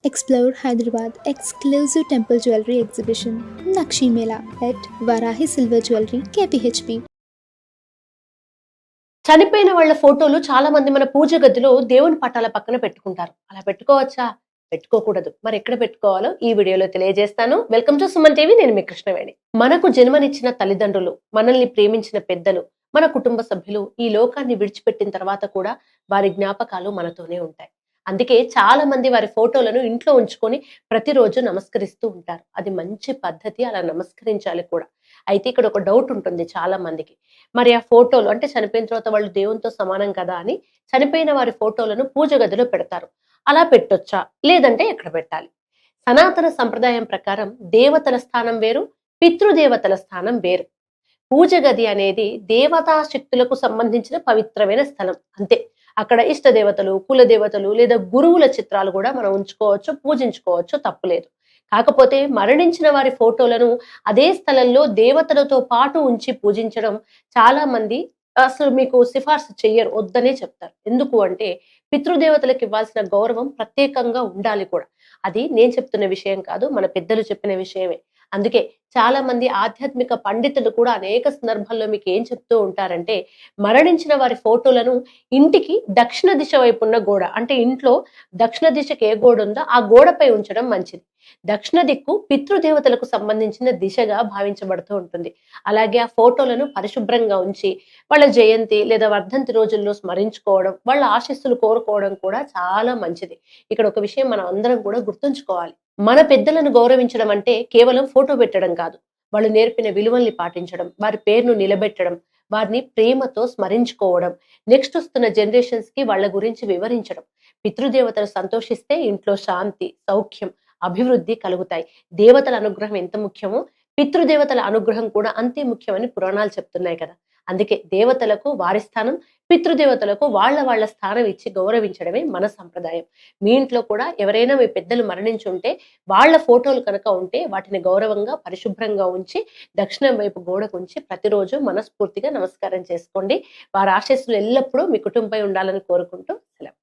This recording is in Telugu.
Explore Hyderabad exclusive temple jewelry exhibition Nakshi Mela at Varahi Silver Jewelry KPHP. చనిపోయిన వాళ్ళ ఫోటోలు చాలా మంది మన పూజ గదిలో దేవుని పటాల పక్కన పెట్టుకుంటారు. అలా పెట్టుకోవచ్చా? పెట్టుకోకూడదు. మరి ఎక్కడ పెట్టుకోవాలో ఈ వీడియోలో తెలియజేస్తాను. Welcome to Suman TV. నేను మీ కృష్ణవేణి. మనకు జన్మనిచ్చిన తల్లిదండ్రులు, మనల్ని ప్రేమించిన పెద్దలు, మన కుటుంబ సభ్యులు ఈ లోకాన్ని విడిచిపెట్టిన తర్వాత కూడా వారి జ్ఞాపకాలు మనతోనే ఉంటాయి. అందుకే చాలా మంది వారి ఫోటోలను ఇంట్లో ఉంచుకొని ప్రతిరోజు నమస్కరిస్తూ ఉంటారు. అది మంచి పద్ధతి, అలా నమస్కరించాలి కూడా. అయితే ఇక్కడ ఒక డౌట్ ఉంటుంది చాలా మందికి. మరి ఆ ఫోటోలు అంటే చనిపోయిన తర్వాత వాళ్ళు దేవునితో సమానం కదా అని చనిపోయిన వారి ఫోటోలను పూజ గదిలో పెడతారు. అలా పెట్టొచ్చా? లేదంటే ఎక్కడ పెట్టాలి? సనాతన సంప్రదాయం ప్రకారం దేవతల స్థానం వేరు, పితృదేవతల స్థానం వేరు. పూజ గది అనేది దేవతా శక్తులకు సంబంధించిన పవిత్రమైన స్థలం అంతే. అక్కడ ఇష్ట దేవతలు, కుల దేవతలు లేదా గురువుల చిత్రాలు కూడా మనం ఉంచుకోవచ్చు, పూజించుకోవచ్చు, తప్పులేదు. కాకపోతే మరణించిన వారి ఫోటోలను అదే స్థలంలో దేవతలతో పాటు ఉంచి పూజించడం చాలా మంది అసలు మీకు సిఫార్సు చెయ్యరు, వద్దనే చెప్తారు. ఎందుకు అంటే పితృదేవతలకు ఇవ్వాల్సిన గౌరవం ప్రత్యేకంగా ఉండాలి కూడా. అది నేను చెప్తున్న విషయం కాదు, మన పెద్దలు చెప్పిన విషయమే. అందుకే చాలా మంది ఆధ్యాత్మిక పండితులు కూడా అనేక సందర్భాల్లో మీకు ఏం చెప్తూ ఉంటారంటే, మరణించిన వారి ఫోటోలను ఇంటికి దక్షిణ దిశ వైపు ఉన్న గోడ, అంటే ఇంట్లో దక్షిణ దిశకి ఏ గోడ ఉందో ఆ గోడపై ఉంచడం మంచిది. దక్షిణ దిక్కు పితృదేవతలకు సంబంధించిన దిశగా భావించబడుతూ ఉంటుంది. అలాగే ఆ ఫోటోలను పరిశుభ్రంగా ఉంచి వాళ్ళ జయంతి లేదా వర్ధంతి రోజుల్లో స్మరించుకోవడం, వాళ్ళ ఆశీస్సులు కోరుకోవడం కూడా చాలా మంచిది. ఇక్కడ ఒక విషయం మనం అందరం కూడా గుర్తుంచుకోవాలి. మన పెద్దలను గౌరవించడం అంటే కేవలం ఫోటో పెట్టడం కాదు. వాళ్ళు నేర్పిన విలువల్ని పాటించడం, వారి పేరును నిలబెట్టడం, వారిని ప్రేమతో స్మరించుకోవడం, నెక్స్ట్ వస్తున్న జనరేషన్స్ కి వాళ్ళ గురించి వివరించడం. పితృదేవతలు సంతోషిస్తే ఇంట్లో శాంతి, సౌఖ్యం, అభివృద్ధి కలుగుతాయి. దేవతల అనుగ్రహం ఎంత ముఖ్యమో పితృదేవతల అనుగ్రహం కూడా అంతే ముఖ్యమని పురాణాలు చెప్తున్నాయి కదా. అందుకే దేవతలకు వారి స్థానం, పితృదేవతలకు వాళ్ళ స్థానం ఇచ్చి గౌరవించడమే మన సంప్రదాయం. మీ ఇంట్లో కూడా ఎవరైనా మీ పెద్దలు మరణించుంటే వాళ్ళ ఫోటోలు కనుక ఉంటే వాటిని గౌరవంగా పరిశుభ్రంగా ఉంచి దక్షిణం వైపు గోడకు ఉంచి ప్రతిరోజు మనస్ఫూర్తిగా నమస్కారం చేసుకోండి. వారి ఆశీస్సులు ఎల్లప్పుడూ మీ కుటుంబంపై ఉండాలని కోరుకుంటూ సెలవు.